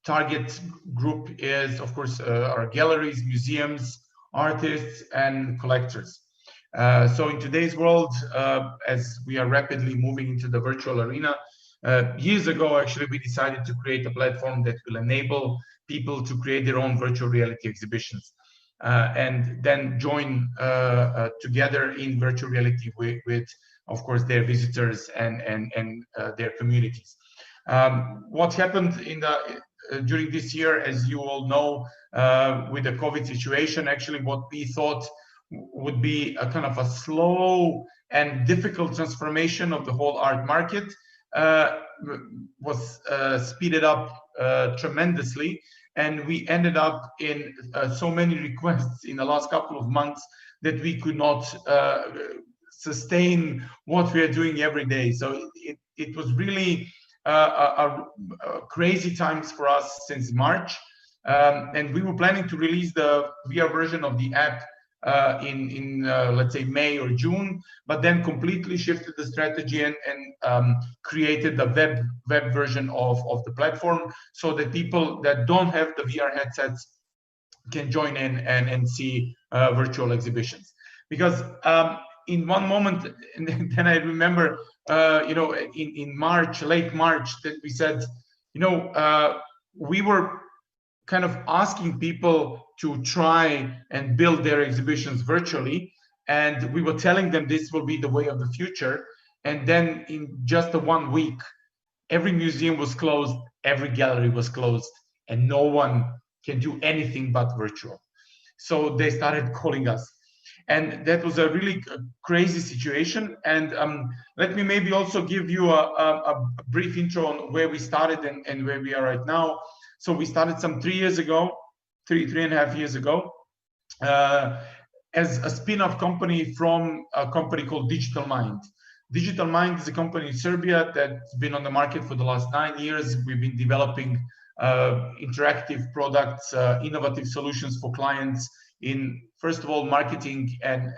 target group is, of course, our galleries, museums, artists, and collectors. So in today's world, as we are rapidly moving into the virtual arena, years ago, actually, we decided to create a platform that will enable people to create their own virtual reality exhibitions and then join together in virtual reality with, of course, their visitors and their communities. What happened in the during this year, as you all know, with the COVID situation, actually what we thought would be a kind of a slow and difficult transformation of the whole art market was speeded up tremendously. And we ended up in so many requests in the last couple of months that we could not sustain what we are doing every day. So it was really a crazy times for us since March. And we were planning to release the VR version of the app in let's say May or June, but then completely shifted the strategy and created the web version of the platform, so that people that don't have the VR headsets can join in and see virtual exhibitions. Because in one moment, and then I remember, you know, in March, late March, that we said, you know, we were kind of asking people to try and build their exhibitions virtually, and we were telling them this will be the way of the future. And then in just 1 week, every museum was closed, every gallery was closed, and no one can do anything but virtual. So they started calling us. And that was a really crazy situation. And let me maybe also give you a brief intro on where we started and where we are right now. So we started some 3 years ago, three and a half years ago, as a spin-off company from a company called Digital Mind. Digital Mind is a company in Serbia that's been on the market for the last 9 years. We've been developing interactive products, innovative solutions for clients in, first of all, marketing and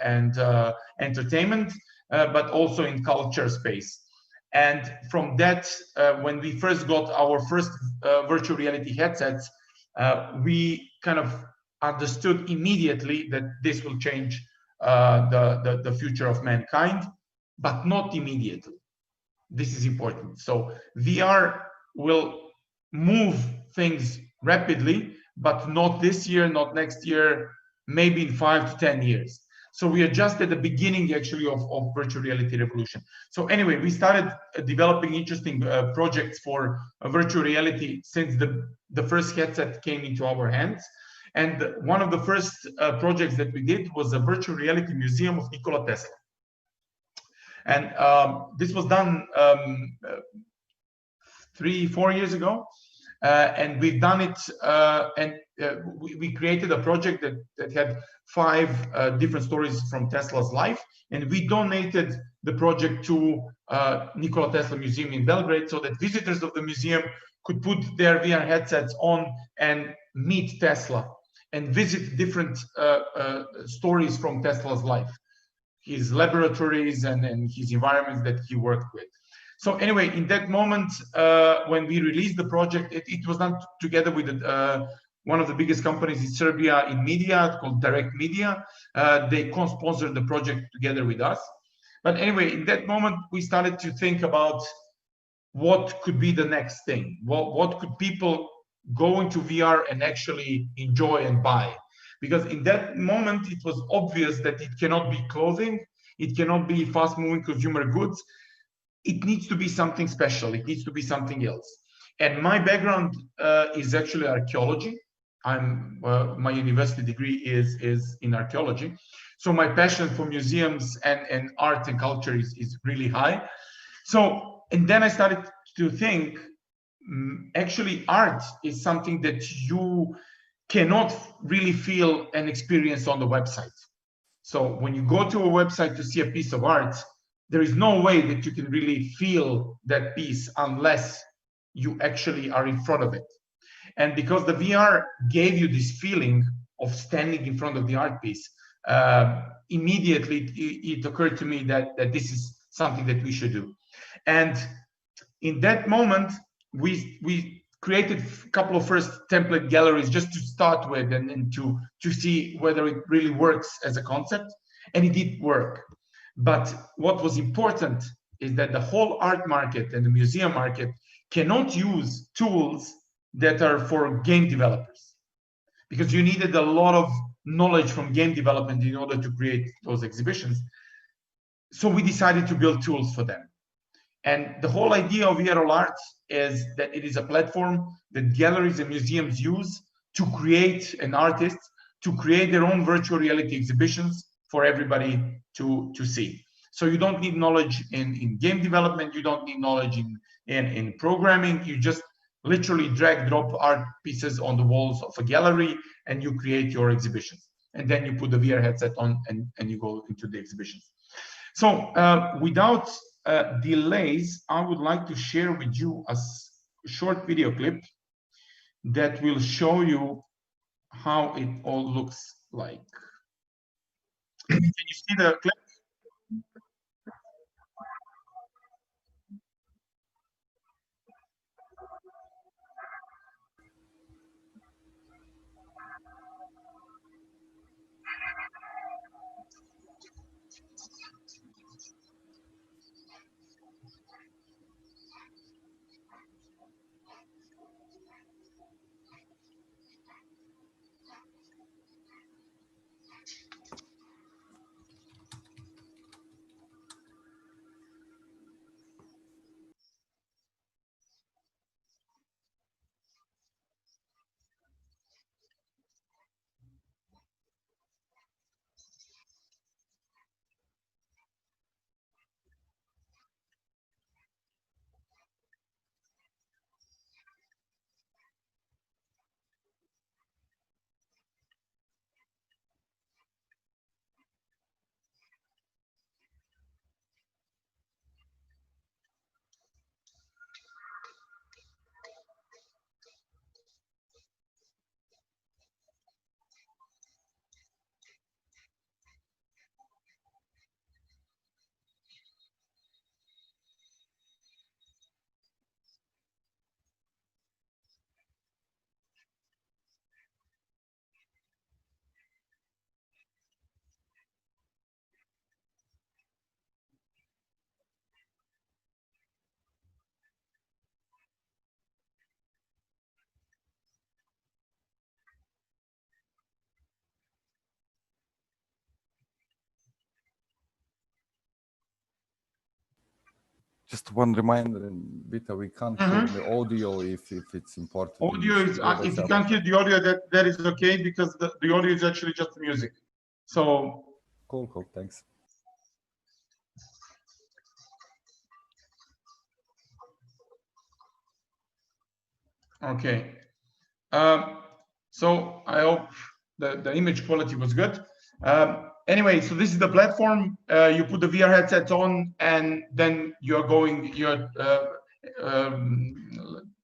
entertainment, but also in culture space. And from that, when we first got our first virtual reality headsets, we kind of understood immediately that this will change the future of mankind, but not immediately. This is important. So VR will move things rapidly, but not this year, not next year, maybe in 5 to 10 years. So we are just at the beginning, actually, of virtual reality revolution. So anyway, we started developing interesting projects for virtual reality since the first headset came into our hands. And one of the first projects that we did was a virtual reality museum of Nikola Tesla. And this was done 3-4 years ago. And we've done it, and we created a project that had 5 different stories from Tesla's life, and we donated the project to Nikola Tesla Museum in Belgrade, so that visitors of the museum could put their VR headsets on and meet Tesla and visit different stories from Tesla's life, his laboratories and his environments that he worked with. So anyway, in that moment, when we released the project, it was done together with one of the biggest companies in Serbia in media called Direct Media. They co-sponsored the project together with us. But anyway, in that moment, we started to think about what could be the next thing. What could people go into VR and actually enjoy and buy? Because in that moment, it was obvious that it cannot be clothing, it cannot be fast-moving consumer goods. It needs to be something special. It needs to be something else. And my background is actually archaeology. My university degree is in archaeology. So my passion for museums and art and culture is really high. So, and then I started to think, actually art is something that you cannot really feel and experience on the website. So when you go to a website to see a piece of art, there is no way that you can really feel that piece unless you actually are in front of it. And because the VR gave you this feeling of standing in front of the art piece, immediately it occurred to me that this is something that we should do. And in that moment, we created a couple of first template galleries just to start with, and to see whether it really works as a concept, and it did work. But what was important is that the whole art market and the museum market cannot use tools that are for game developers, because you needed a lot of knowledge from game development in order to create those exhibitions. So we decided to build tools for them. And the whole idea of VRL Art is that it is a platform that galleries and museums use to create, and artists to create their own virtual reality exhibitions for everybody to see. So you don't need knowledge in game development, you don't need knowledge in programming, you just literally drag drop art pieces on the walls of a gallery and you create your exhibitions. And then you put the VR headset on and you go into the exhibitions. So without delays, I would like to share with you a short video clip that will show you how it all looks like. Can you see the clip? Just one reminder, Vita, we can't hear the audio if it's important. Audio is, if you can't hear the audio, that is okay, because the audio is actually just music. So cool, thanks. Okay. So I hope the image quality was good. Anyway, so this is the platform. You put the VR headset on, and then you're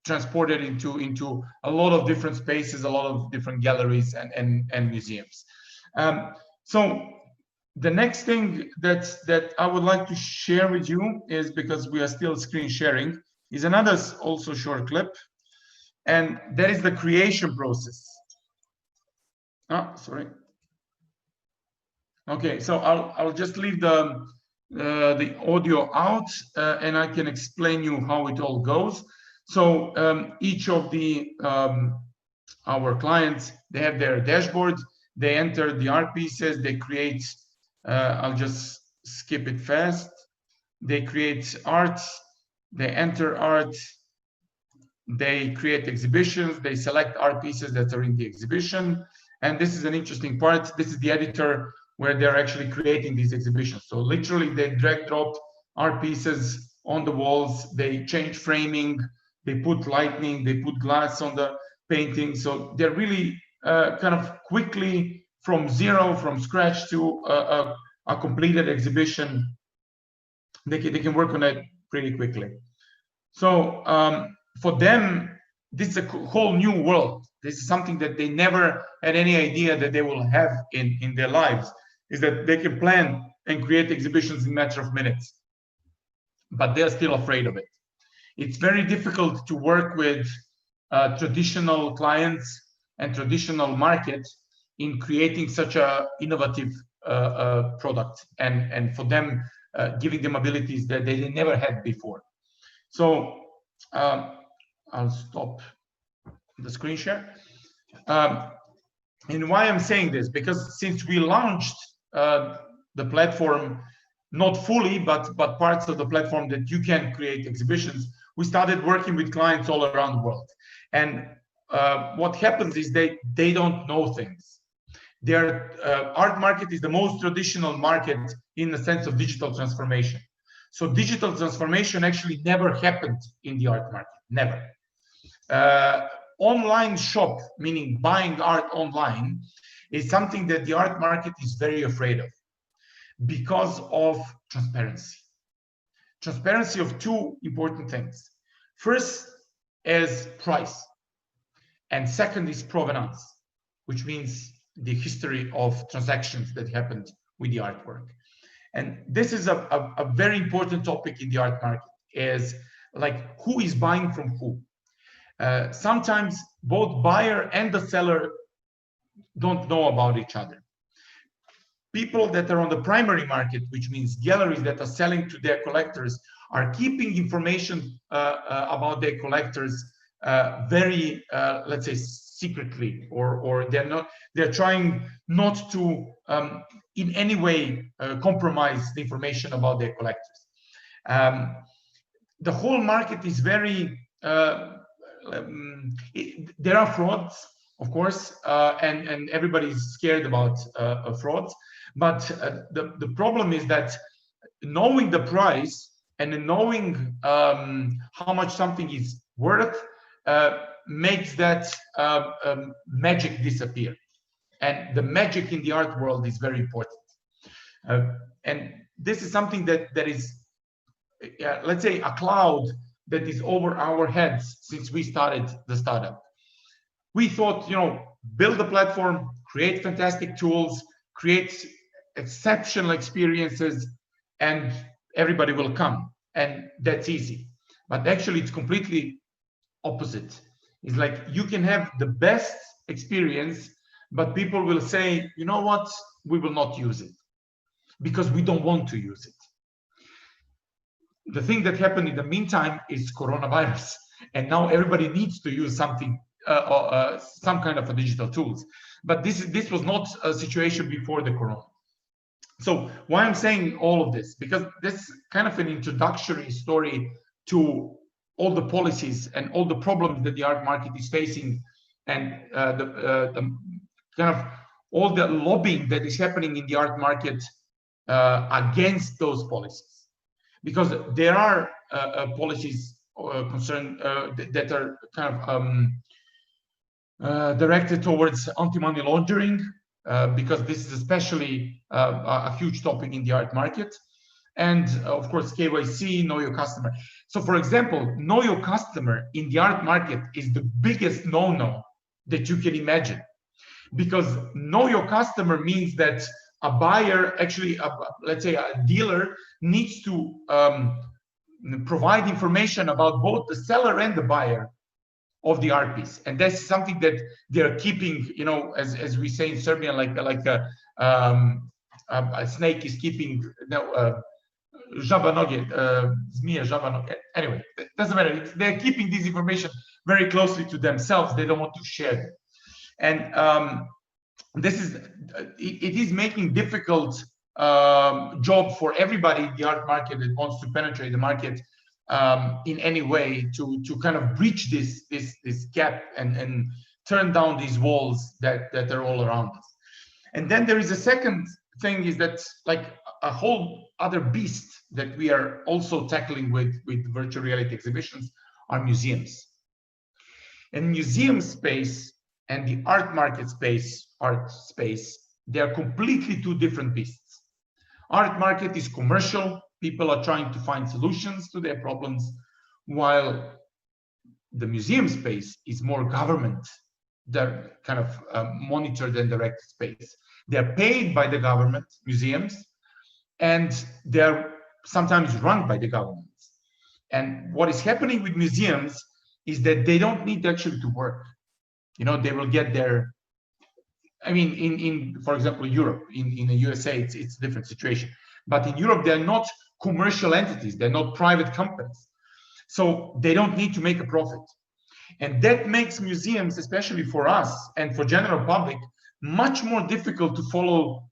transported into a lot of different spaces, a lot of different galleries and museums. So the next thing that I would like to share with you is, because we are still screen sharing, is another also short clip, and that is the creation process. Oh, sorry. Okay, so I'll just leave the audio out, and I can explain you how it all goes. So each of our clients, they have their dashboard. They enter the art pieces. They create. I'll just skip it fast. They create art. They enter art. They create exhibitions. They select art pieces that are in the exhibition. And this is an interesting part. This is the editor where they're actually creating these exhibitions. So literally they drag drop art pieces on the walls, they change framing, they put lighting, they put glass on the painting. So they're really kind of quickly from scratch to a completed exhibition. They can work on it pretty quickly. So for them, this is a whole new world. This is something that they never had any idea that they will have in their lives, is that they can plan and create exhibitions in a matter of minutes, but they're still afraid of it. It's very difficult to work with traditional clients and traditional market in creating such a innovative product, and for them giving them abilities that they never had before. So I'll stop the screen share. And why I'm saying this, because since we launched the platform, not fully, but parts of the platform that you can create exhibitions, we started working with clients all around the world. And what happens is they don't know things. Their art market is the most traditional market in the sense of digital transformation. So digital transformation actually never happened in the art market, never. Online shop, meaning buying art online, is something that the art market is very afraid of because of transparency. Transparency of two important things. First is price, and second is provenance, which means the history of transactions that happened with the artwork. And this is a very important topic in the art market, is like who is buying from who. Sometimes both buyer and the seller don't know about each other. People that are on the primary market, which means galleries that are selling to their collectors, are keeping information about their collectors very, let's say, secretly, or they're trying not to in any way compromise the information about their collectors. The whole market is very, there are frauds, of course, and everybody's scared about frauds. But the problem is that knowing the price and knowing how much something is worth makes that magic disappear. And the magic in the art world is very important. And this is something that is, let's say, a cloud that is over our heads since we started the startup. We thought, build a platform, create fantastic tools, create exceptional experiences, and everybody will come. And that's easy. But actually, it's completely opposite. It's like you can have the best experience, but people will say, you know what, we will not use it because we don't want to use it. The thing that happened in the meantime is coronavirus. And now everybody needs to use something, some kind of a digital tools. But this was not a situation before the corona. So why I'm saying all of this, because this is kind of an introductory story to all the policies and all the problems that the art market is facing, and the kind of all the lobbying that is happening in the art market against those policies. Because there are policies concerned that are kind of directed towards anti-money laundering, because this is especially a huge topic in the art market. And of course, KYC, know your customer. So for example, know your customer in the art market is the biggest no-no that you can imagine. Because know your customer means that a buyer, actually, let's say a dealer, needs to provide information about both the seller and the buyer of the art piece. And that's something that they're keeping, as we say in Serbian, like a snake is keeping, žaba noge, zmija žaba noge. Anyway, it doesn't matter. They're keeping this information very closely to themselves. They don't want to share it. And it is making difficult job for everybody in the art market that wants to penetrate the market in any way to kind of breach this gap and turn down these walls that are all around us. And then there is a second thing, is that like a whole other beast that we are also tackling with virtual reality exhibitions are museums. And museum space and the art market space, they are completely two different beasts. Art market is commercial. People are trying to find solutions to their problems, while the museum space is more government. They're kind of monitored and directed space. They're paid by the government, museums, and they're sometimes run by the governments. And what is happening with museums is that they don't need actually to work. You know, they will get their, I mean, in for example, Europe, in the USA, it's a different situation. But in Europe, they're not commercial entities. They're not private companies. So they don't need to make a profit. And that makes museums, especially for us and for general public, much more difficult to follow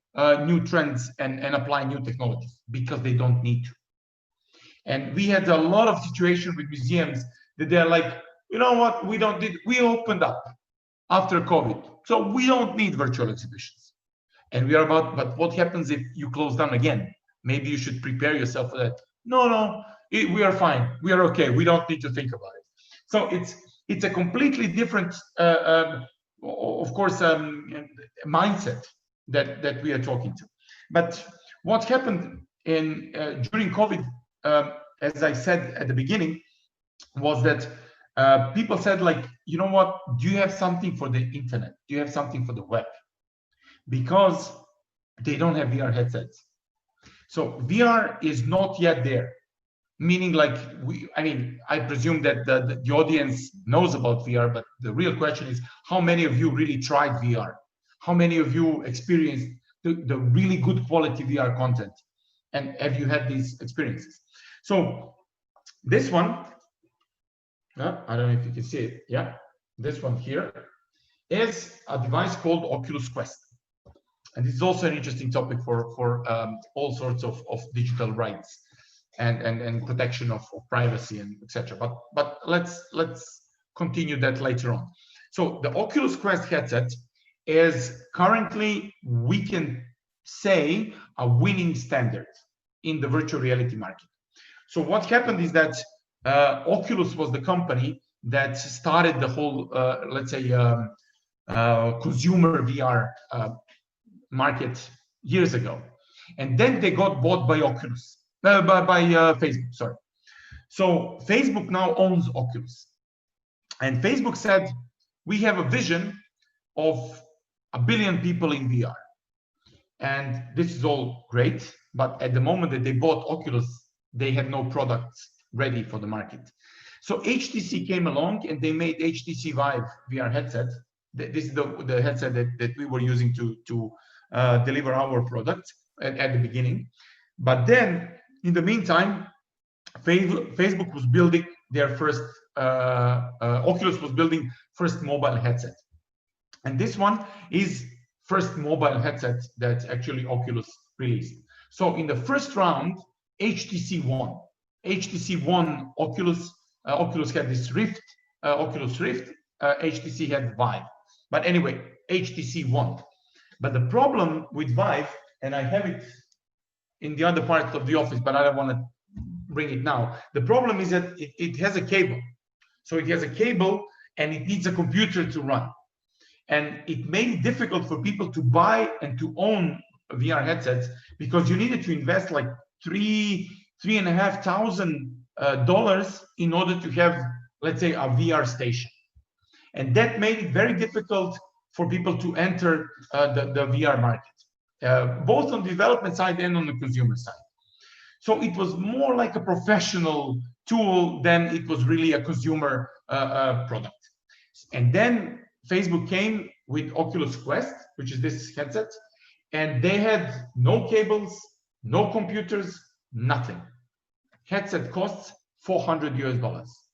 new trends and apply new technologies because they don't need to. And we had a lot of situations with museums that they're like, you know what, we opened up after COVID, so we don't need virtual exhibitions. And we are about, but what happens if you close down again? Maybe you should prepare yourself for that. No, we are fine. We are okay. We don't need to think about it. So it's a completely different, of course, mindset that we are talking to. But what happened during COVID, as I said at the beginning, was that people said, like, you know what, do you have something for the internet? Do you have something for the web? Because they don't have VR headsets. So VR is not yet there, meaning like I presume that the audience knows about VR, but the real question is, how many of you really tried VR? How many of you experienced the really good quality VR content? And have you had these experiences? So this one, I don't know if you can see it. Yeah, this one here is a device called Oculus Quest. And this is also an interesting topic for all sorts of digital rights and protection of privacy and etc. But let's continue that later on. So the Oculus Quest headset is currently, we can say, a winning standard in the virtual reality market. So what happened is that Oculus was the company that started the whole, let's say, consumer VR market years ago, and then they got bought by Oculus, by Facebook. Sorry. So Facebook now owns Oculus, and Facebook said, we have a vision of 1 billion people in VR, and this is all great. But at the moment that they bought Oculus, they had no products ready for the market. So HTC came along and they made HTC Vive VR headset. This is the headset that we were using to deliver our product at the beginning. But then in the meantime, Facebook was building their first, Oculus was building first mobile headset. And this one is first mobile headset that actually Oculus released. So in the first round, HTC won. HTC won Oculus. Oculus had this Rift, Oculus Rift. HTC had Vive. But anyway, HTC won. But the problem with Vive, and I have it in the other part of the office, but I don't want to bring it now. The problem is that it has a cable. So it has a cable and it needs a computer to run. And it made it difficult for people to buy and to own VR headsets because you needed to invest like $3,500 in order to have, let's say, a VR station. And that made it very difficult for people to enter the VR market, both on the development side and on the consumer side. So it was more like a professional tool than it was really a consumer product. And then Facebook came with Oculus Quest, which is this headset, and they had no cables, no computers, nothing. Headset costs $400 US,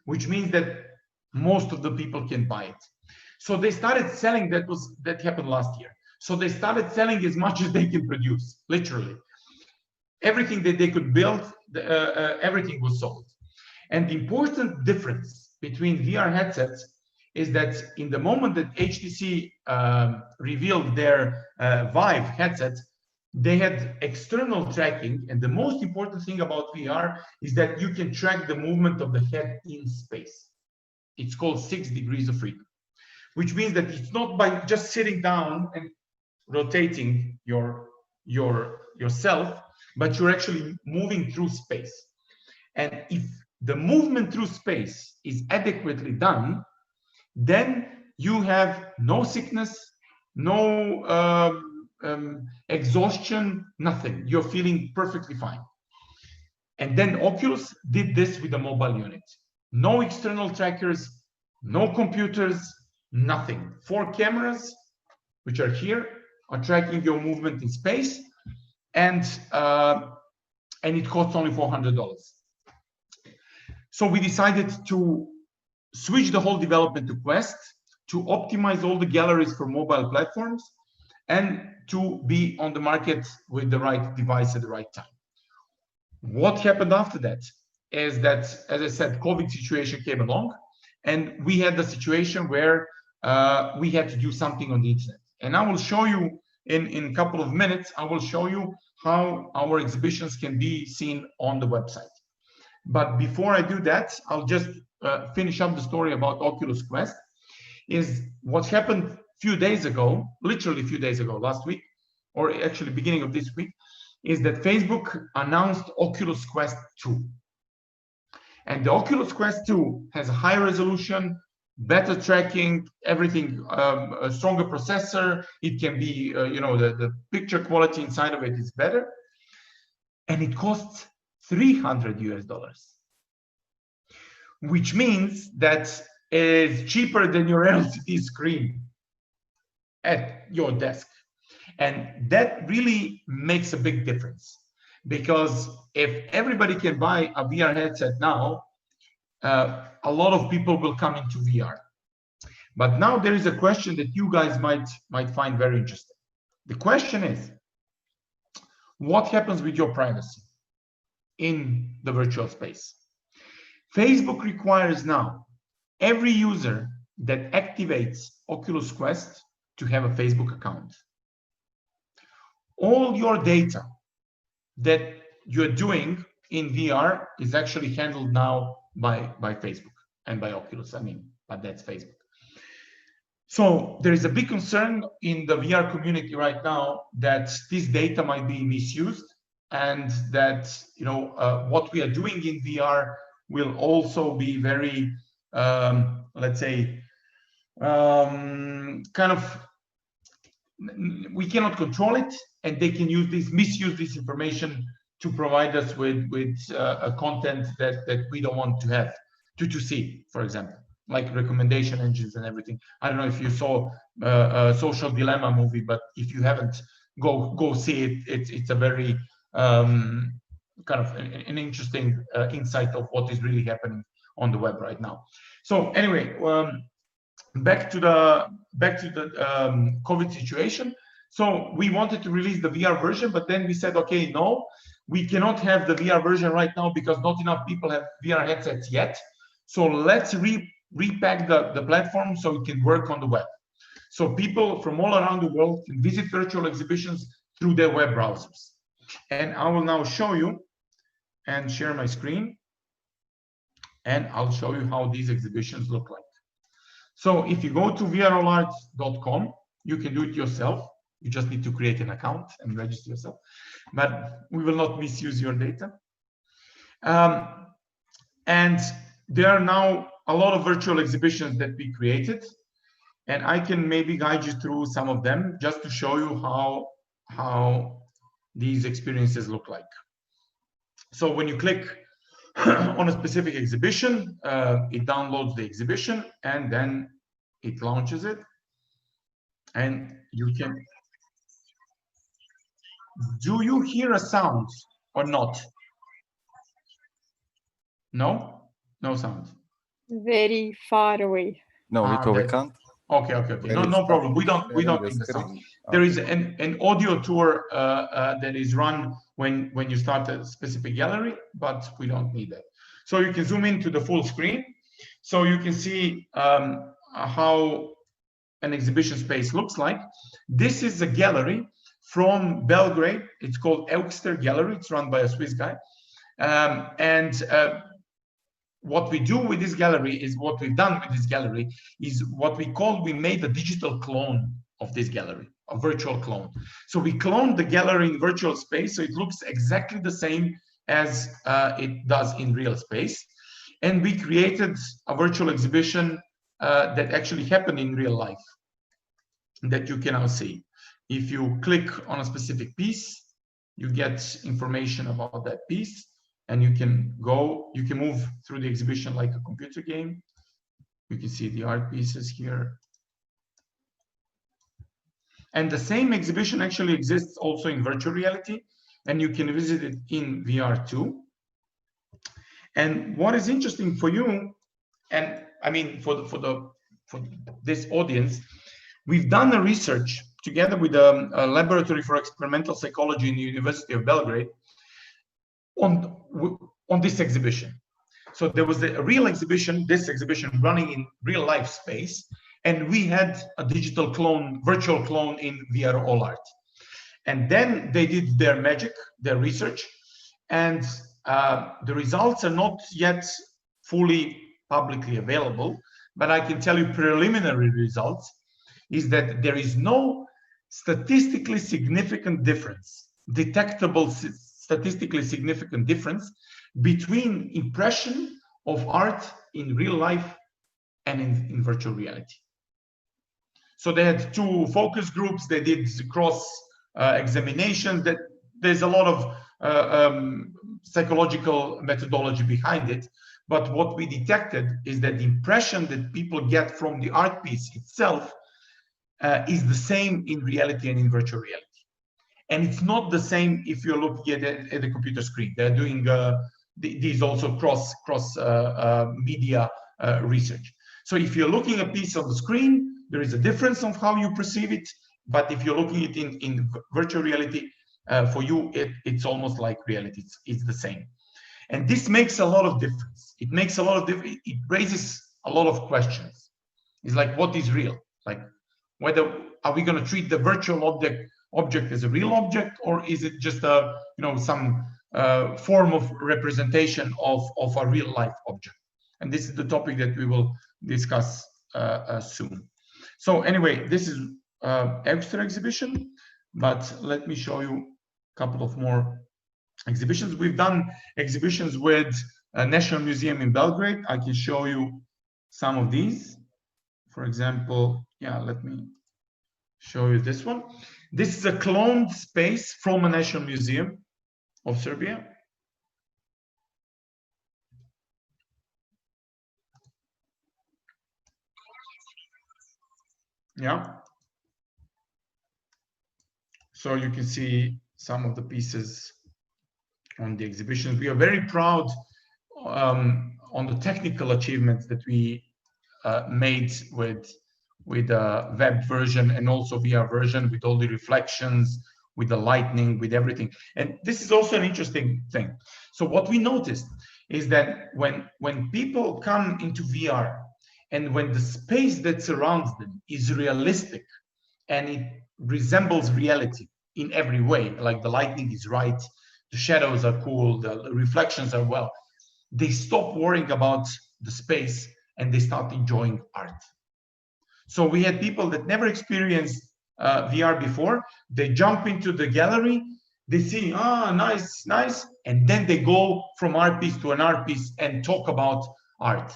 which means that most of the people can buy it. So they started selling. That happened last year. So they started selling as much as they can produce, literally. Everything that they could build, everything was sold. And the important difference between VR headsets is that in the moment that HTC revealed their Vive headset, they had external tracking. And the most important thing about VR is that you can track the movement of the head in space. It's called 6 degrees of freedom, which means that it's not by just sitting down and rotating yourself, but you're actually moving through space. And if the movement through space is adequately done, then you have no sickness, no exhaustion, nothing. You're feeling perfectly fine. And then Oculus did this with a mobile unit. no external trackers, no computers, nothing. 4 cameras, which are here, are tracking your movement in space, and it costs only $400. So we decided to switch the whole development to Quest, to optimize all the galleries for mobile platforms, and to be on the market with the right device at the right time. What happened after that is that, as I said, COVID situation came along, and we had the situation where we had to do something on the internet. And I will show you in a couple of minutes, I will show you how our exhibitions can be seen on the website. But before I do that, I'll just finish up the story about Oculus Quest. Is what happened a few days ago, literally a few days ago, last week, or actually beginning of this week, is that Facebook announced Oculus Quest 2. And the Oculus Quest 2 has a high resolution, better tracking, everything, a stronger processor. It can be, you know, the picture quality inside of it is better. And it costs $300 US, which means that is cheaper than your LCD screen at your desk. And that really makes a big difference, because if everybody can buy a VR headset now, a lot of people will come into VR. But now there is a question that you guys might find very interesting. The question is, what happens with your privacy in the virtual space? Facebook requires now every user that activates Oculus Quest to have a Facebook account. All your data that you're doing in VR is actually handled now by Facebook and by Oculus. I mean, but that's Facebook. So there is a big concern in the VR community right now that this data might be misused, and that, you know, what we are doing in VR will also be very, let's say, kind of, we cannot control it, and they can misuse this information to provide us with a content that we don't want to have to see, for example, like recommendation engines and everything. I don't know if you saw a Social Dilemma movie, but if you haven't, go see it. It's a very kind of an interesting insight of what is really happening on the web right now. So anyway, back to the COVID situation. So we wanted to release the VR version, but then we said, okay, no, we cannot have the VR version right now because not enough people have VR headsets yet. So let's repack the platform so it can work on the web. So people from all around the world can visit virtual exhibitions through their web browsers. And I will now show you and share my screen, and I'll show you how these exhibitions look like. So if you go to vrallart.com, you can do it yourself. You just need to create an account and register yourself, but we will not misuse your data. And there are now a lot of virtual exhibitions that we created, and I can maybe guide you through some of them just to show you how these experiences look like. So when you click on a specific exhibition, it downloads the exhibition and then it launches it, and you can. Do you hear a sound or not? No, no sound. Very far away. No, we can't. Okay. No problem. We don't need the sound. There is an audio tour that is run when you start a specific gallery, but we don't need that. So you can zoom into the full screen, so you can see how an exhibition space looks like. This is a gallery from Belgrade. It's called Eukster Gallery. It's run by a Swiss guy. What we do with this gallery is what we've done with this gallery is what we made a digital clone of this gallery, a virtual clone. So we cloned the gallery in virtual space, so it looks exactly the same as it does in real space. And we created a virtual exhibition that actually happened in real life that you can now see. If you click on a specific piece, you get information about that piece. and you can move through the exhibition like a computer game. You can see the art pieces here. And the same exhibition actually exists also in virtual reality, and you can visit it in VR too. And what is interesting for you, and I mean for this audience, we've done a research together with a laboratory for experimental psychology in the University of Belgrade on this exhibition. So there was a real exhibition, this exhibition running in real life space, and we had a digital clone, virtual clone in VR All Art. And then they did their magic, their research, and the results are not yet fully publicly available, but I can tell you preliminary results is that there is no statistically significant difference, detectable statistically significant difference between impression of art in real life and in virtual reality. So they had two focus groups, they did cross examination, that there's a lot of psychological methodology behind it. But what we detected is that the impression that people get from the art piece itself is the same in reality and in virtual reality. And it's not the same if you're looking at the computer screen. They're doing these also cross media research. So if you're looking at a piece on the screen, there is a difference of how you perceive it. But if you're looking at it in virtual reality, for you, it's almost like reality. It's the same. And this makes a lot of difference. It makes a lot of difference. It raises a lot of questions. It's like, what is real? Like, whether are we going to treat the virtual object as a real object, or is it just a some form of representation of a real life object? And this is the topic that we will discuss soon. So anyway, this is extra exhibition, but let me show you a couple of more exhibitions. We've done exhibitions with National Museum in Belgrade. I can show you some of these. For example, yeah, let me show you this one. This is a cloned space from a National Museum of Serbia. Yeah. So you can see some of the pieces on the exhibitions. We are very proud on the technical achievements that we made with the web version and also VR version, with all the reflections, with the lightning, with everything. And this is also an interesting thing. So what we noticed is that when people come into VR and when the space that surrounds them is realistic and it resembles reality in every way, like the lighting is right, the shadows are cool, the reflections are well, they stop worrying about the space and they start enjoying art. So we had people that never experienced VR before. They jump into the gallery, they see, nice, nice, and then they go from art piece to an art piece and talk about art.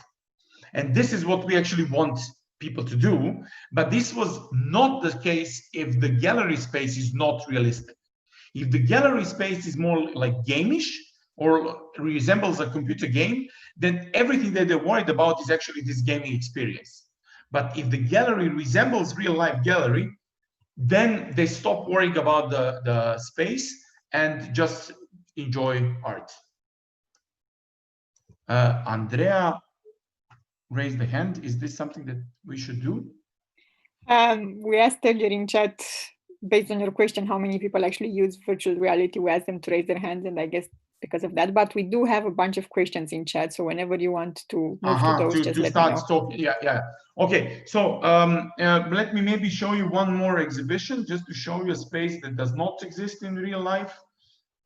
And this is what we actually want people to do. But this was not the case if the gallery space is not realistic. If the gallery space is more like gamish or resembles a computer game, then everything that they're worried about is actually this gaming experience. But if the gallery resembles real life gallery, then they stop worrying about the space and just enjoy art. Andrea raised the hand. Is this something that we should do? We asked earlier in chat, based on your question, how many people actually use virtual reality. We asked them to raise their hands, and I guess because of that. But we do have a bunch of questions in chat, so whenever you want to move to those, just let me know. Talking. Yeah. Okay, so let me maybe show you one more exhibition, just to show you a space that does not exist in real life.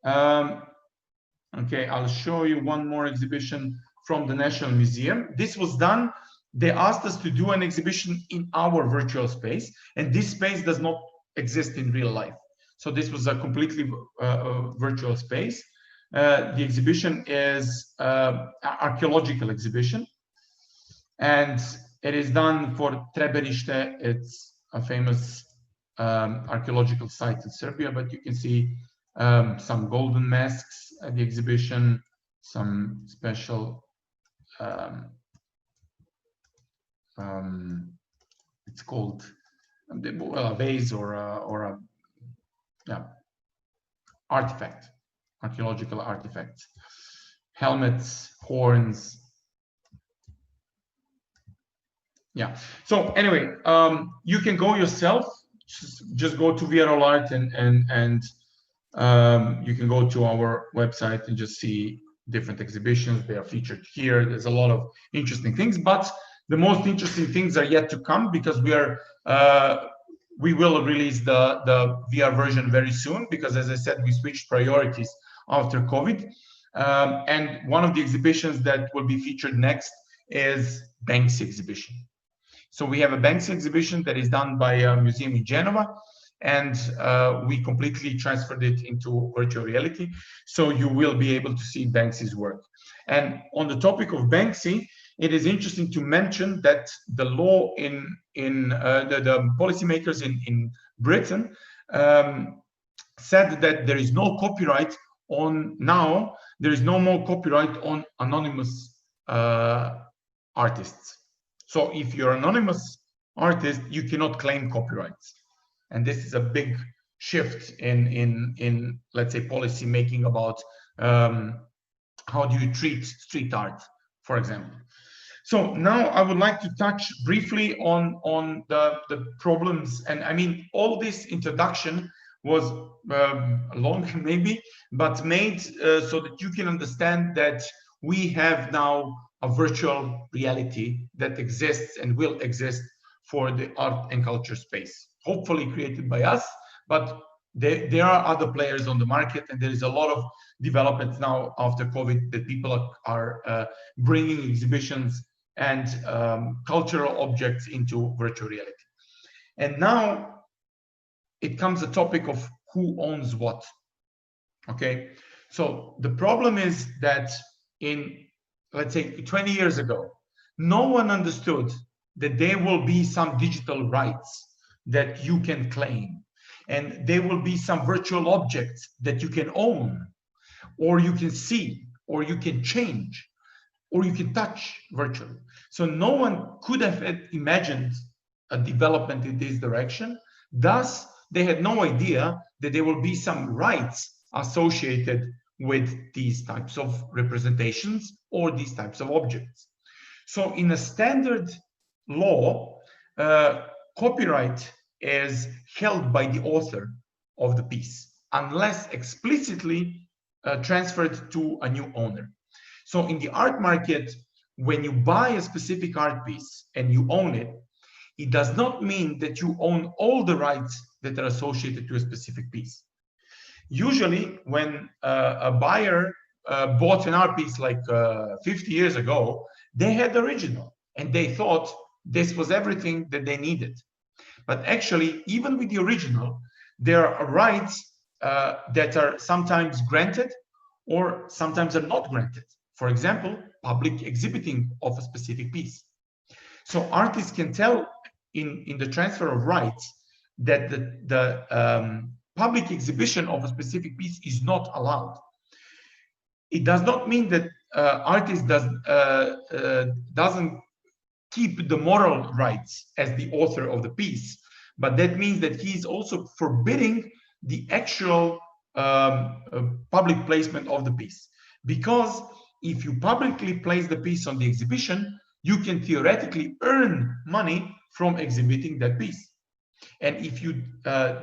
Okay, I'll show you one more exhibition from the National Museum. This was done. They asked us to do an exhibition in our virtual space, and this space does not exist in real life. So this was a completely virtual space. The exhibition is Archaeological Exhibition, and it is done for Treberište. It's a famous archaeological site in Serbia, but you can see some golden masks at the exhibition, some special, it's called a vase or a yeah, artifact, archaeological artifacts, helmets, horns. Yeah. So anyway, you can go yourself. Just go to VRL Art and you can go to our website and just see different exhibitions. They are featured here. There's a lot of interesting things, but the most interesting things are yet to come, because we will release the VR version very soon, because as I said, we switched priorities after COVID. And one of the exhibitions that will be featured next is Banksy exhibition. So we have a Banksy exhibition that is done by a museum in Genova, and we completely transferred it into virtual reality. So you will be able to see Banksy's work. And on the topic of Banksy, it is interesting to mention that the law the policymakers in Britain said that there is no copyright on now. There is no more copyright on anonymous artists. So if you're an anonymous artist, you cannot claim copyrights. And this is a big shift in let's say policy making about how do you treat street art, for example. So now I would like to touch briefly on the problems. And I mean, all this introduction was long maybe, but made so that you can understand that we have now a virtual reality that exists and will exist for the art and culture space, hopefully created by us, but there are other players on the market, and there is a lot of developments now after COVID that people are bringing exhibitions and cultural objects into virtual reality. And now it comes a topic of who owns what. Okay, so the problem is that in, let's say, 20 years ago, no one understood that there will be some digital rights that you can claim, and there will be some virtual objects that you can own, or you can see, or you can change, or you can touch virtually. So no one could have imagined a development in this direction. Thus, they had no idea that there will be some rights associated with these types of representations or these types of objects. So in a standard law, copyright is held by the author of the piece, unless explicitly transferred to a new owner. So in the art market, when you buy a specific art piece and you own it, it does not mean that you own all the rights that are associated to a specific piece. Usually, when a buyer bought an art piece like 50 years ago, they had the original and they thought this was everything that they needed. But actually, even with the original, there are rights that are sometimes granted or sometimes are not granted. For example, public exhibiting of a specific piece. So artists can tell in the transfer of rights that the public exhibition of a specific piece is not allowed. It does not mean that artist doesn't keep the moral rights as the author of the piece, but that means that he is also forbidding the actual public placement of the piece. Because if you publicly place the piece on the exhibition, you can theoretically earn money from exhibiting that piece. And if you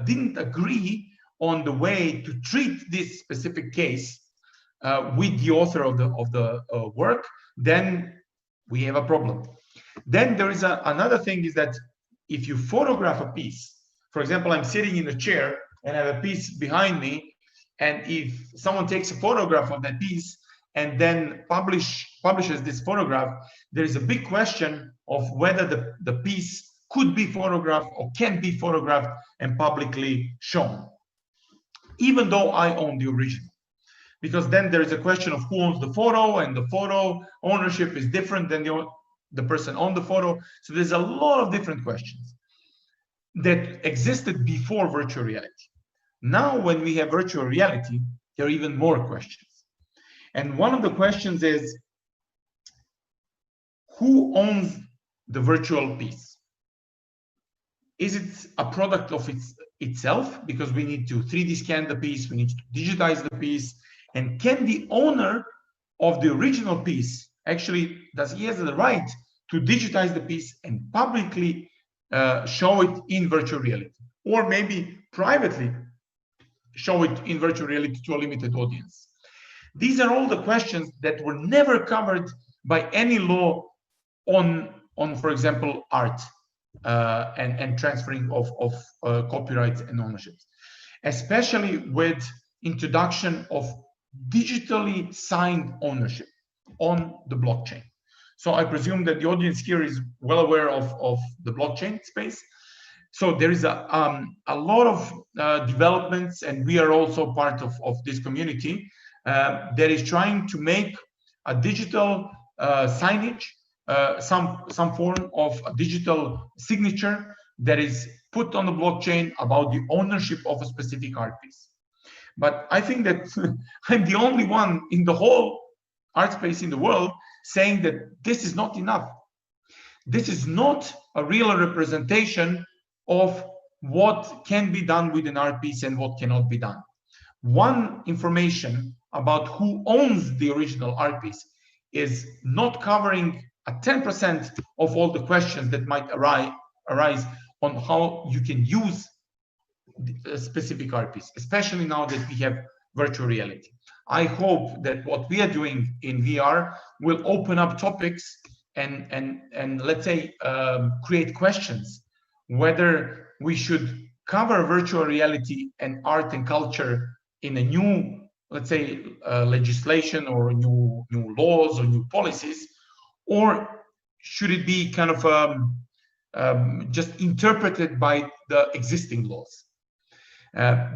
didn't agree on the way to treat this specific case with the author of the work, then we have a problem. Then there is another thing, is that if you photograph a piece, for example, I'm sitting in a chair and I have a piece behind me, and if someone takes a photograph of that piece and then publishes this photograph, there is a big question of whether the piece could be photographed or can be photographed and publicly shown, even though I own the original. Because then there is a question of who owns the photo, and the photo ownership is different than the person on the photo. So there's a lot of different questions that existed before virtual reality. Now, when we have virtual reality, there are even more questions. And one of the questions is, who owns the virtual piece? Is it a product of itself, because we need to 3D scan the piece, we need to digitize the piece, and can the owner of the original piece actually, does he have the right to digitize the piece and publicly show it in virtual reality, or maybe privately show it in virtual reality to a limited audience? These are all the questions that were never covered by any law on for example, art and transferring of copyrights and ownerships, especially with introduction of digitally signed ownership on the blockchain. So I presume that the audience here is well aware of the blockchain space. So there is a lot of developments, and we are also part of this community that is trying to make a digital signage, some form of a digital signature that is put on the blockchain about the ownership of a specific art piece. But I think that I'm the only one in the whole art space in the world saying that this is not enough. This is not a real representation of what can be done with an art piece and what cannot be done. One information about who owns the original art piece is not covering a 10% of all the questions that might arise on how you can use a specific art piece, especially now that we have virtual reality. I hope that what we are doing in VR will open up topics and let's say create questions whether we should cover virtual reality and art and culture in a new, let's say, legislation or new laws or new policies, or should it be kind of just interpreted by the existing laws?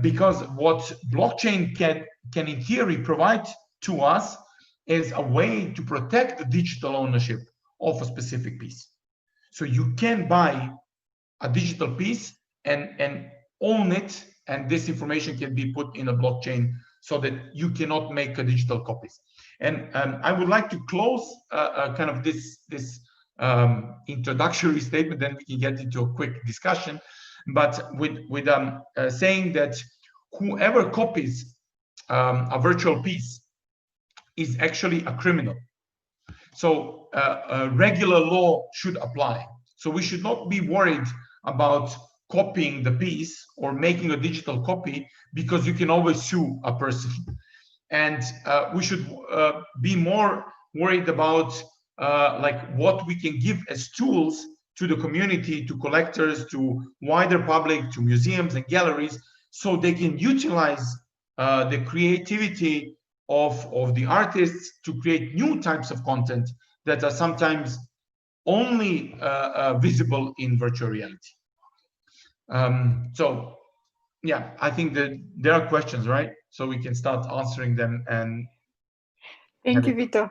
Because what blockchain can in theory provide to us is a way to protect the digital ownership of a specific piece. So you can buy a digital piece and own it, and this information can be put in a blockchain so that you cannot make a digital copies. And I would like to close kind of this introductory statement, then we can get into a quick discussion. But with saying that whoever copies a virtual piece is actually a criminal. So a regular law should apply. So we should not be worried about copying the piece or making a digital copy, because you can always sue a person. And we should be more worried about like what we can give as tools to the community, to collectors, to wider public, to museums and galleries, so they can utilize the creativity of the artists to create new types of content that are sometimes only visible in virtual reality. So yeah, I think that there are questions, right? So we can start answering them. And thank you, Vito.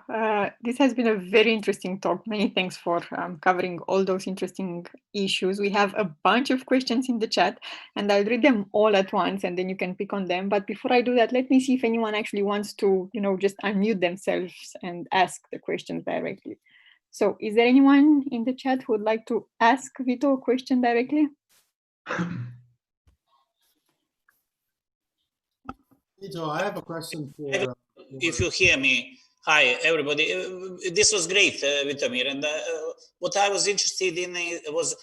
This has been a very interesting talk. Many thanks for covering all those interesting issues. We have a bunch of questions in the chat, and I'll read them all at once, and then you can pick on them. But before I do that, let me see if anyone actually wants to, just unmute themselves and ask the questions directly. So is there anyone in the chat who would like to ask Vito a question directly? Vito, I have a question for... If you hear me. Hi, everybody. This was great, Vitomir. And what I was interested in was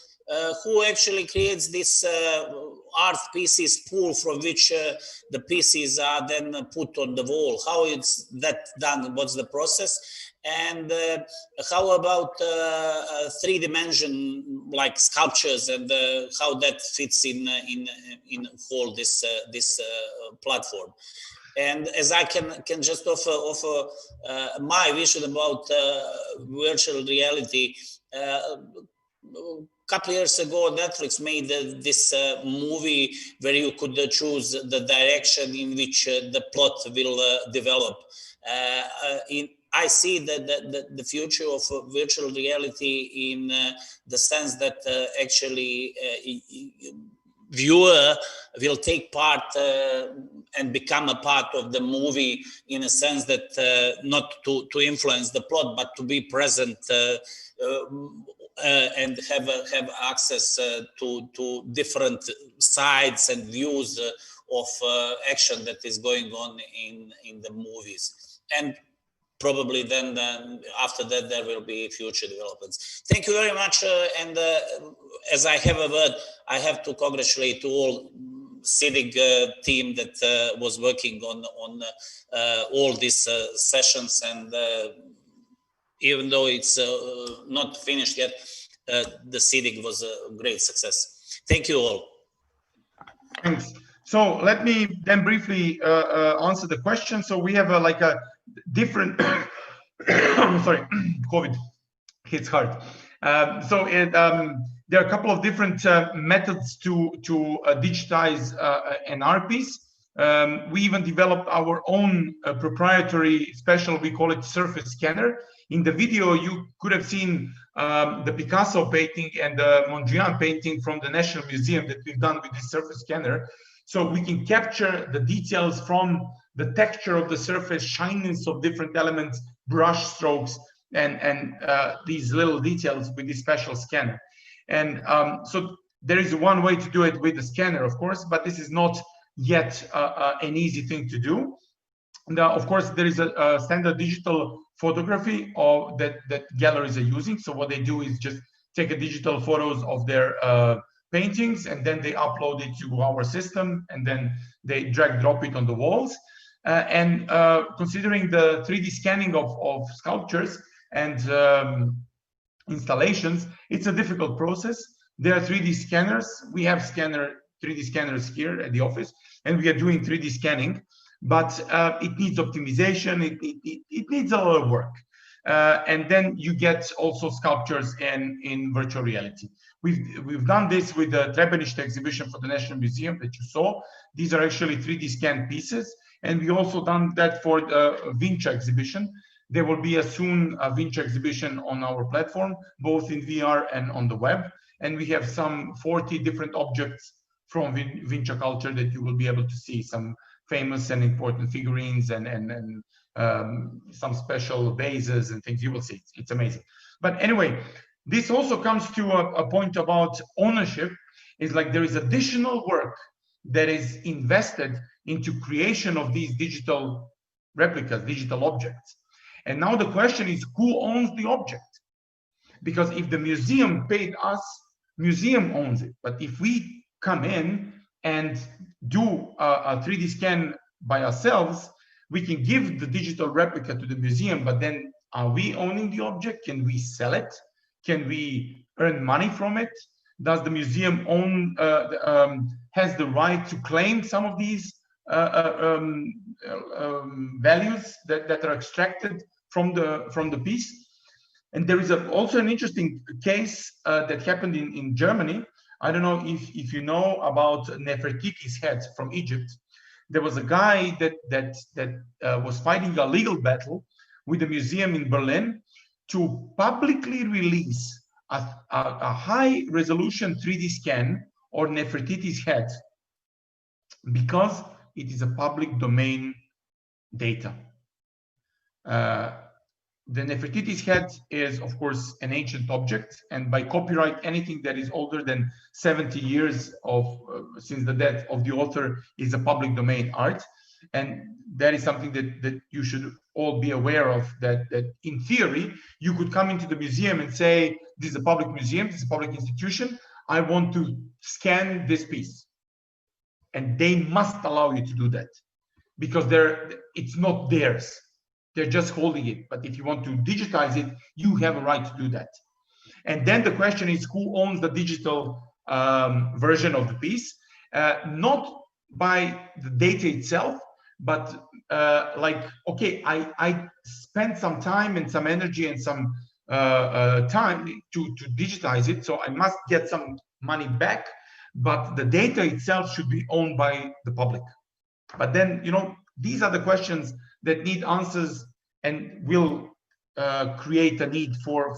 who actually creates this art pieces pool from which the pieces are then put on the wall. How is that done? What's the process? And how about 3D like sculptures, and how that fits in whole this platform? And as I can just offer my vision about virtual reality. A couple of years ago, Netflix made this movie where you could choose the direction in which the plot will develop. I see that the future of virtual reality in the sense that actually viewer will take part and become a part of the movie, in a sense that not to influence the plot, but to be present and have access to different sides and views of action that is going on in the movies. And probably then after that there will be future developments. Thank you very much. And as I have a word, I have to congratulate to all SEEDIG team that was working on all these sessions. And even though it's not finished yet, the SEEDIG was a great success. Thank you all. Thanks. So let me then briefly answer the question. So we have like a different, sorry, COVID hits hard. There are a couple of different methods to digitize an art piece. We even developed our own proprietary special, we call it surface scanner. In the video, you could have seen the Picasso painting and the Mondrian painting from the National Museum that we've done with this surface scanner. So we can capture the details from the texture of the surface, shininess of different elements, brush strokes, and these little details with this special scanner. And so there is one way to do it with the scanner, of course, but this is not yet an easy thing to do. Now, of course, there is a standard digital photography that galleries are using. So what they do is just take a digital photos of their paintings, and then they upload it to our system, and then they drag drop it on the walls. Considering the 3D scanning of sculptures and installations, it's a difficult process. There are 3D scanners. We have 3D scanners here at the office, and we are doing 3D scanning, but it needs optimization. It needs a lot of work. And then you get also sculptures in virtual reality. We've done this with the Trebenište exhibition for the National Museum that you saw. These are actually 3D scanned pieces. And we also done that for the Vinci exhibition. There will be soon a Vinci exhibition on our platform, both in VR and on the web. And we have some 40 different objects from Vinci culture that you will be able to see, some famous and important figurines and some special vases and things. You will see. It's amazing. But anyway, this also comes to a point about ownership. Is like there is additional work that is invested into creation of these digital replicas, digital objects. And now the question is, who owns the object? Because if the museum paid us, museum owns it. But if we come in and do a 3D scan by ourselves, we can give the digital replica to the museum, but then are we owning the object? Can we sell it? Can we earn money from it? Does the museum own, has the right to claim some of these values that are extracted from the piece? And there is also an interesting case that happened in Germany. I don't know if you know about Nefertiti's head from Egypt. There was a guy that was fighting a legal battle with the museum in Berlin to publicly release a high-resolution 3D scan of Nefertiti's head because it is a public domain data. The Nefertiti's head is, of course, an ancient object, and by copyright, anything that is older than 70 years since the death of the author is a public domain art. And that is something that you should all be aware of, that in theory, you could come into the museum and say, this is a public museum, this is a public institution, I want to scan this piece. And they must allow you to do that because it's not theirs. They're just holding it. But if you want to digitize it, you have a right to do that. And then the question is, who owns the digital version of the piece? Not by the data itself, but okay, I spent some time and some energy and some time to digitize it, so I must get some money back, but the data itself should be owned by the public. But then, these are the questions that need answers and will create a need for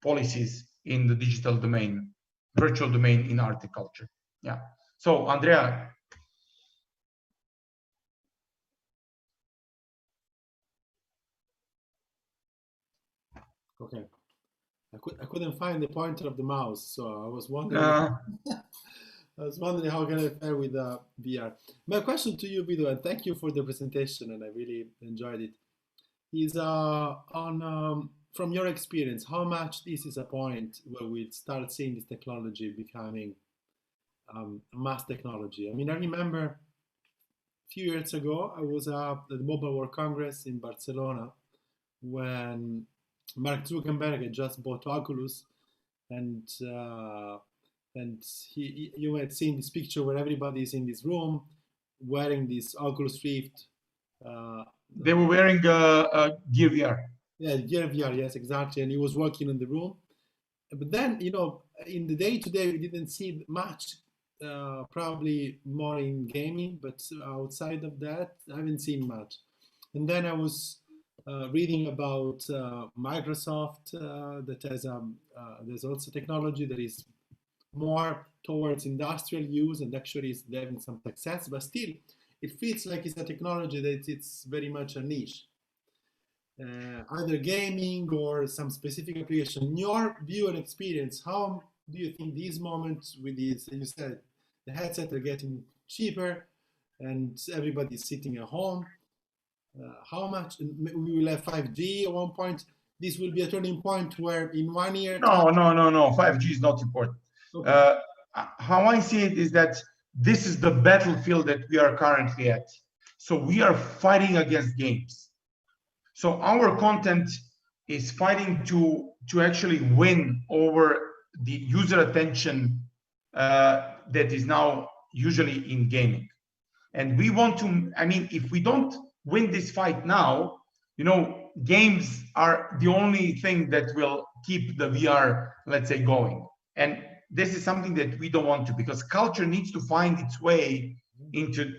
policies in the digital domain, virtual domain in art and culture. Yeah. So Andrea. Okay. I couldn't find the pointer of the mouse, so I was wondering. I was wondering how can I fare with VR. My question to you, Vido, and thank you for the presentation, and I really enjoyed it. Is on from your experience, how much this is a point where we start seeing this technology becoming mass technology? I mean, I remember a few years ago, I was at the Mobile World Congress in Barcelona when Mark Zuckerberg had just bought Oculus, and you had seen this picture where everybody is in this room wearing this Oculus Rift. They were wearing Gear VR. Yeah, Gear VR, yes, exactly. And he was working in the room. But then, you know, in the day-to-day, we didn't see much, probably more in gaming, but outside of that, I haven't seen much. And then I was reading about Microsoft that has there's also technology that is more towards industrial use and actually is having some success, but still it feels like it's a technology that it's very much a niche, either gaming or some specific application. In your view and experience, how do you think these moments with these, you said the headsets are getting cheaper and everybody's sitting at home, how much we will have 5G at one point? This will be a turning point where in 1 year. No. 5G is not important. Okay. How I see it is that this is the battlefield that we are currently at. So we are fighting against games. So our content is fighting to actually win over the user attention that is now usually in gaming. And we want to, I mean, if we don't win this fight now, you know, games are the only thing that will keep the VR, let's say, going. And this is something that we don't want to, because culture needs to find its way into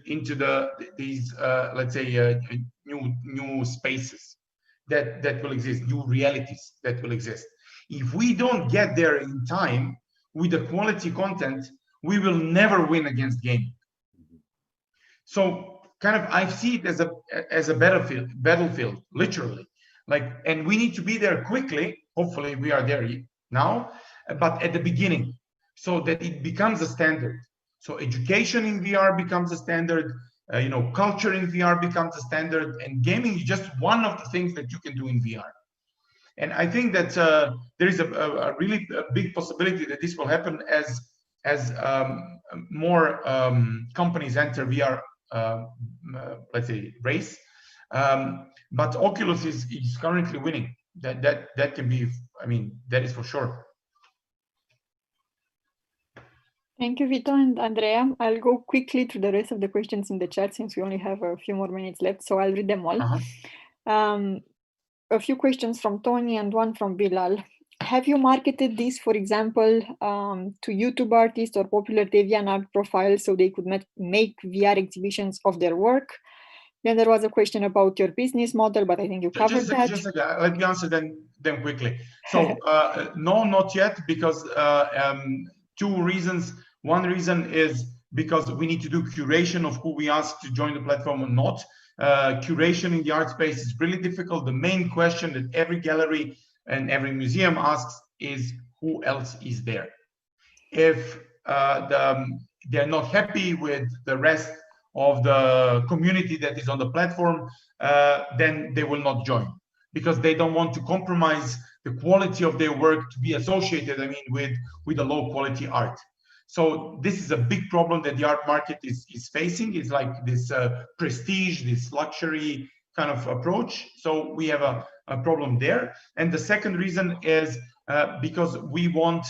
these let's say new spaces that will exist, new realities that will exist. If we don't get there in time with the quality content, we will never win against gaming. So kind of I see it as a battlefield, literally. Like, and we need to be there quickly. Hopefully we are there now, but at the beginning, so that it becomes a standard. So education in VR becomes a standard, you know, culture in VR becomes a standard, and gaming is just one of the things that you can do in VR. And I think that there is a really big possibility that this will happen as more companies enter VR, let's say, race. But Oculus is currently winning. That can be, I mean, that is for sure. Thank you, Vito and Andrea. I'll go quickly through the rest of the questions in the chat since we only have a few more minutes left, so I'll read them all. A few questions from Tony and one from Bilal. Have you marketed this, for example, to YouTube artists or popular DeviantArt profiles so they could make VR exhibitions of their work? Then there was a question about your business model, but I think you covered that. Just a second. Let me answer them quickly. So no, not yet, because two reasons. One reason is because we need to do curation of who we ask to join the platform or not. Curation in the art space is really difficult. The main question that every gallery and every museum asks is who else is there. If they're not happy with the rest of the community that is on the platform, then they will not join, because they don't want to compromise the quality of their work to be associated, I mean, with a low quality art. So this is a big problem that the art market is facing. It's like this prestige, this luxury kind of approach. So we have a problem there. And the second reason is because we want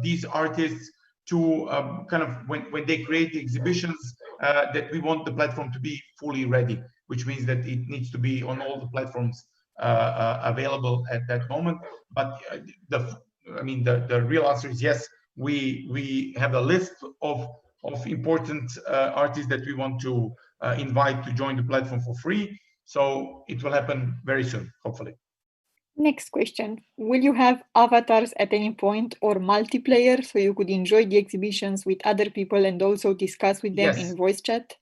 these artists to kind of, when they create the exhibitions, that we want the platform to be fully ready, which means that it needs to be on all the platforms available at that moment. But the real answer is yes. We have a list of important artists that we want to invite to join the platform for free. So it will happen very soon, hopefully. Next question. Will you have avatars at any point or multiplayer so you could enjoy the exhibitions with other people and also discuss with them in voice chat?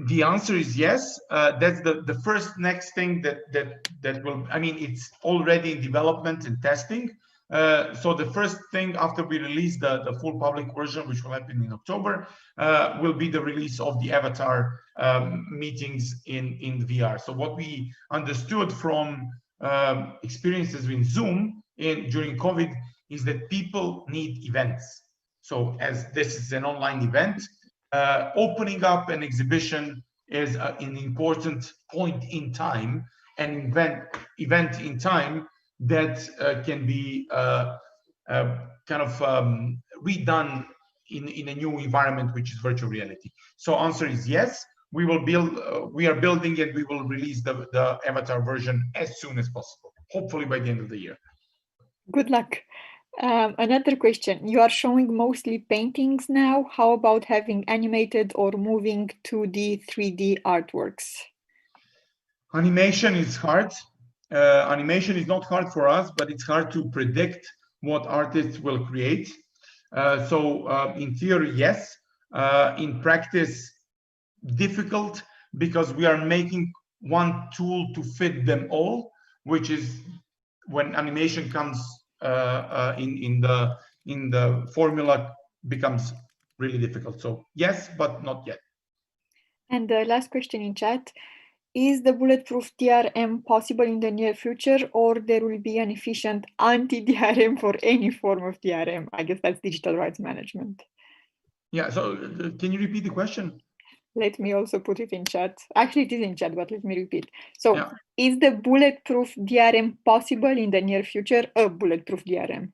The answer is yes. That's the first next thing that will, I mean, it's already in development and testing. So the first thing after we release the full public version, which will happen in October, will be the release of the avatar meetings in VR. So what we understood from experiences in Zoom during COVID is that people need events. So as this is an online event, opening up an exhibition is an important point in time, an event in time that can be kind of redone in a new environment, which is virtual reality. So answer is yes. We will build, we are building it. We will release the avatar version as soon as possible, hopefully by the end of the year. Good luck. Another question. You are showing mostly paintings now. How about having animated or moving 2D, 3D artworks? Animation is hard. Animation is not hard for us, but it's hard to predict what artists will create. So in theory, yes. In practice, difficult, because we are making one tool to fit them all, which is when animation comes in the formula becomes really difficult. So yes, but not yet. And the last question in chat, is the bulletproof DRM possible in the near future, or there will be an efficient anti-DRM for any form of DRM? I guess that's digital rights management. Yeah, so can you repeat the question? Let me also put it in chat. Actually, it is in chat, but let me repeat. So yeah. Is the bulletproof DRM possible in the near future? A bulletproof DRM.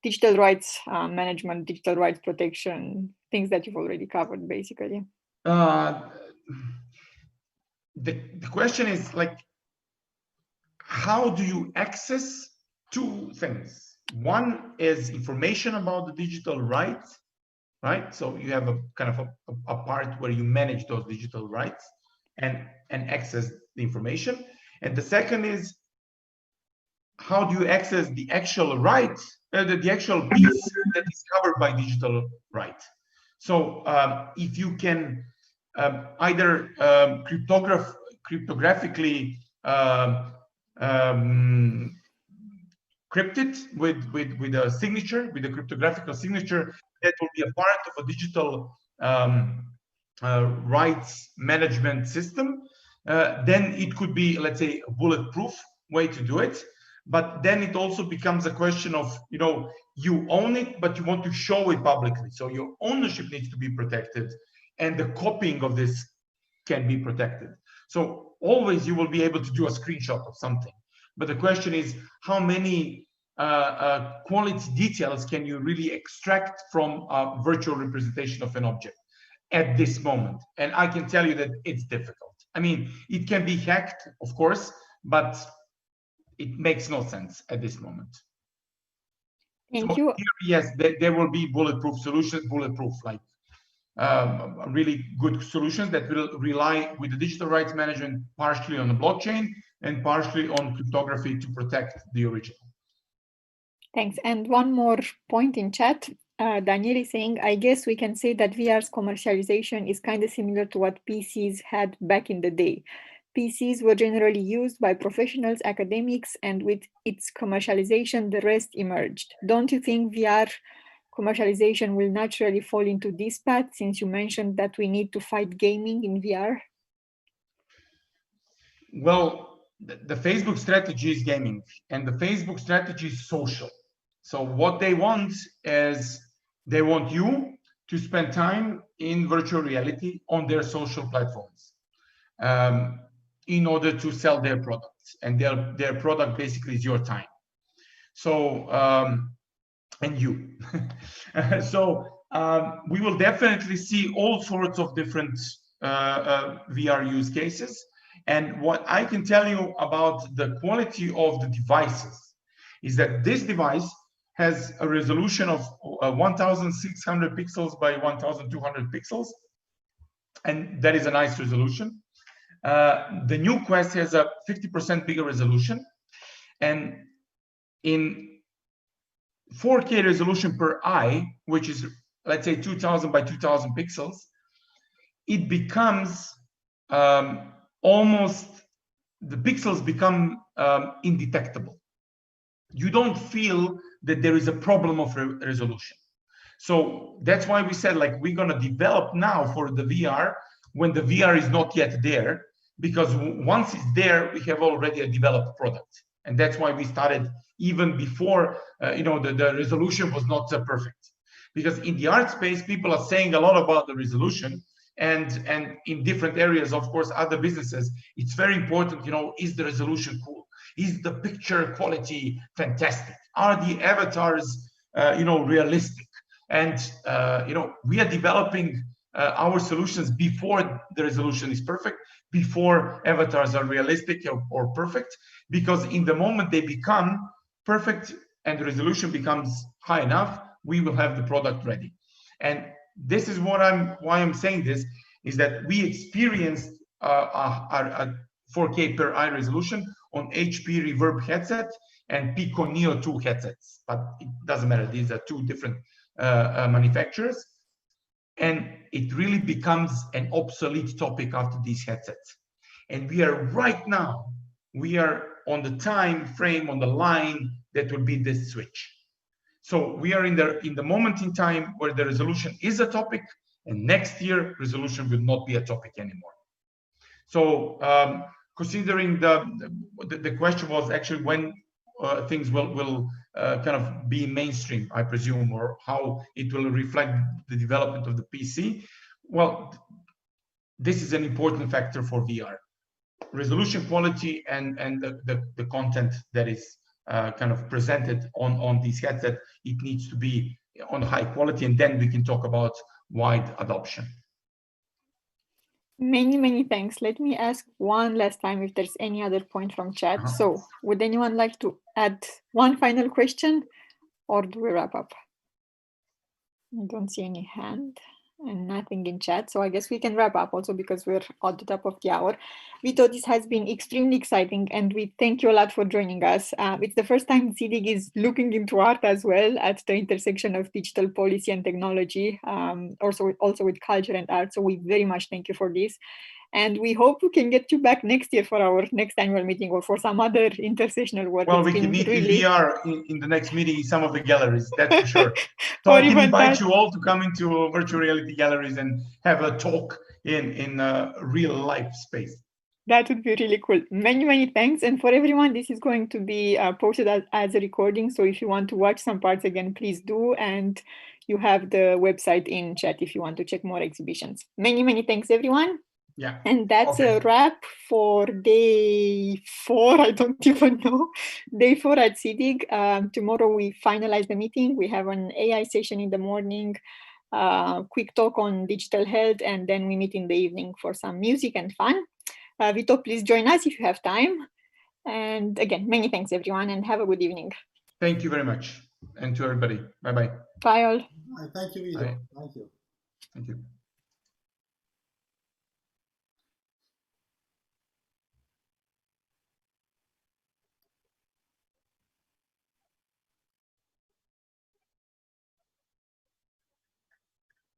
Digital rights management, digital rights protection, things that you've already covered, basically. The question is like, how do you access two things? One is information about the digital rights, right? So you have a kind of a part where you manage those digital rights and access the information. And the second is, how do you access the actual rights, the actual piece that is covered by digital rights? So if you can either cryptographically crypt it with a signature, with a cryptographical signature, that will be a part of a digital rights management system, then it could be, let's say, a bulletproof way to do it. But then it also becomes a question of, you know, you own it, but you want to show it publicly. So your ownership needs to be protected, and the copying of this can be protected. So always you will be able to do a screenshot of something. But the question is, how many quality details can you really extract from a virtual representation of an object at this moment? And I can tell you that it's difficult. I mean, it can be hacked, of course, but it makes no sense at this moment. Thank you. Yes, there will be bulletproof solutions, like really good solutions that will rely with the digital rights management partially on the blockchain and partially on cryptography to protect the original. Thanks. And one more point in chat. Daniel is saying, I guess we can say that VR's commercialization is kind of similar to what PCs had back in the day. PCs were generally used by professionals, academics, and with its commercialization, the rest emerged. Don't you think VR commercialization will naturally fall into this path, since you mentioned that we need to fight gaming in VR? Well, the Facebook strategy is gaming, and the Facebook strategy is social. So what they want is, they want you to spend time in virtual reality on their social platforms in order to sell their products, and their product basically is your time. So and you. So we will definitely see all sorts of different VR use cases. And what I can tell you about the quality of the devices is that this device has a resolution of 1,600 pixels by 1,200 pixels. And that is a nice resolution. The new Quest has a 50% bigger resolution. And in 4K resolution per eye, which is, let's say, 2000 by 2000 pixels, it becomes almost, the pixels become indetectable. You don't feel that there is a problem of resolution. So that's why we said, like, we're going to develop now for the VR when the VR is not yet there, because once it's there, we have already a developed product. And that's why we started even before, the resolution was not perfect. Because in the art space, people are saying a lot about the resolution, and in different areas, of course, other businesses, it's very important, is the resolution cool? Is the picture quality fantastic? Are the avatars, realistic? And, we are developing our solutions before the resolution is perfect, before avatars are realistic or perfect, because in the moment they become perfect and the resolution becomes high enough, we will have the product ready. And this is why I'm saying this, is that we experienced our 4K per eye resolution on HP Reverb headset and Pico Neo 2 headsets, but it doesn't matter. These are two different manufacturers, and it really becomes an obsolete topic after these headsets. And we are right now, we are on the time frame, on the line that will be this switch. So we are in the moment in time where the resolution is a topic, and next year resolution will not be a topic anymore. So considering the question was actually when things will kind of be mainstream, I presume, or how it will reflect the development of the PC. Well, this is an important factor for VR. Resolution quality and the content that is kind of presented on these headsets, it needs to be on high quality, and then we can talk about wide adoption. Many thanks. Let me ask one last time if there's any other point from chat. So would anyone like to add one final question, or do we wrap up? I don't see any hand and nothing in chat. So I guess we can wrap up also because we're at the top of the hour. Vito, this has been extremely exciting, and we thank you a lot for joining us. It's the first time SEEDIG is looking into art as well, at the intersection of digital policy and technology, also with culture and art. So we very much thank you for this. And we hope we can get you back next year for our next annual meeting or for some other intersectional work. Well, we can meet really... in VR in the next meeting in some of the galleries, that's for sure. So I can invite you all to come into virtual reality galleries and have a talk in real life space. That would be really cool. Many thanks. And for everyone, this is going to be posted as a recording. So if you want to watch some parts again, please do. And you have the website in chat if you want to check more exhibitions. Many thanks, everyone. Yeah. And that's a wrap for day 4. I don't even know. Day 4 at SEEDIG. Tomorrow we finalize the meeting. We have an AI session in the morning, quick talk on digital health, and then we meet in the evening for some music and fun. Vito, please join us if you have time. And again, many thanks, everyone, and have a good evening. Thank you very much. And to everybody. Bye-bye. Bye all. Thank you, Vito. Thank you. Thank you.